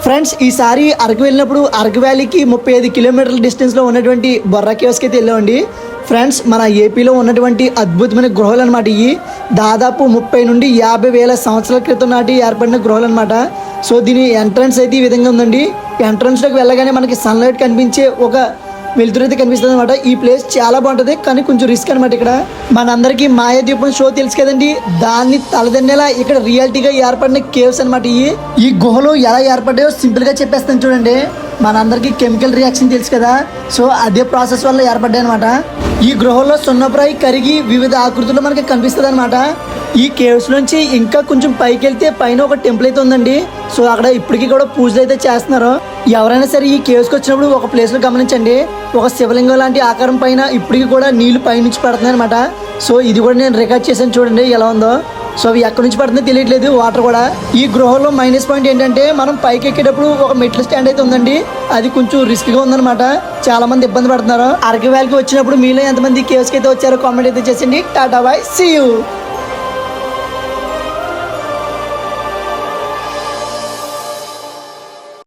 Friends ఈసారి అరకు వెళ్ళినప్పుడు అరకు వ్యాలీకి 35 కిలోమీటర్ల డిస్టెన్స్లో ఉన్నటువంటి బొర్రా కేవ్స్కి అయితే వెళ్ళామండి. ఫ్రెండ్స్ మన ఏపీలో ఉన్నటువంటి అద్భుతమైన గృహాలు అనమాట. ఇవి దాదాపు 30 నుండి 50 వేల సంవత్సరాల క్రితం నాటి ఏర్పడిన గృహాలు అనమాట. సో దీని ఎంట్రన్స్ అయితే ఈ విధంగా ఉందండి. ఎంట్రన్స్లోకి వెళ్ళగానే మనకి సన్లైట్ కనిపించే ఒక వెలుతురు అయితే కనిపిస్తుంది అనమాట. ఈ ప్లేస్ చాలా బాగుంటుంది, కానీ కొంచెం రిస్క్ అనమాట. ఇక్కడ మనందరికీ మాయాద్వీపం షో తెలుసు కదండి, దాన్ని తలదన్నేలా ఇక్కడ రియాలిటీగా ఏర్పడిన కేవ్స్ అనమాట. ఈ గుహలు ఎలా ఏర్పడ్డాయో సింపుల్ గా చెప్పేస్తాను చూడండి. మనందరికీ కెమికల్ రియాక్షన్ తెలుసు కదా, సో అదే ప్రాసెస్ వల్ల ఏర్పడ్డాయి అనమాట. ఈ గృహంలో సున్నప్రాయి కరిగి వివిధ ఆకృతుల్లో మనకి కనిపిస్తుంది అనమాట. ఈ కేవ్స్ నుంచి ఇంకా కొంచెం పైకి వెళ్తే పైన ఒక టెంపుల్ అయితే ఉందండి. సో అక్కడ ఇప్పటికీ కూడా పూజలు అయితే చేస్తున్నారు. ఎవరైనా సరే ఈ కేవ్స్కి వచ్చినప్పుడు ఒక ప్లేస్ లో గమనించండి, ఒక శివలింగం లాంటి ఆకారం పైన ఇప్పటికీ కూడా నీళ్లు పైనుంచి పడుతున్నాయి అనమాట. సో ఇది కూడా నేను రికార్డ్ చేశాను చూడండి ఎలా ఉందో. సో అవి ఎక్కడి నుంచి పడుతుందో తెలియట్లేదు వాటర్ కూడా. ఈ గృహంలో మైనస్ పాయింట్ ఏంటంటే మనం పైకి ఎక్కేటప్పుడు ఒక మెట్ల స్టాండ్ అయితే ఉందండి, అది కొంచెం రిస్క్ గా ఉందన్నమాట. చాలా మంది ఇబ్బంది పడుతున్నారు. అరకు వ్యాలీకి వచ్చినప్పుడు మీలో ఎంతమంది కేవ్స్కి అయితే వచ్చారో కామెంట్ అయితే చేసండి. Tata bye, see you.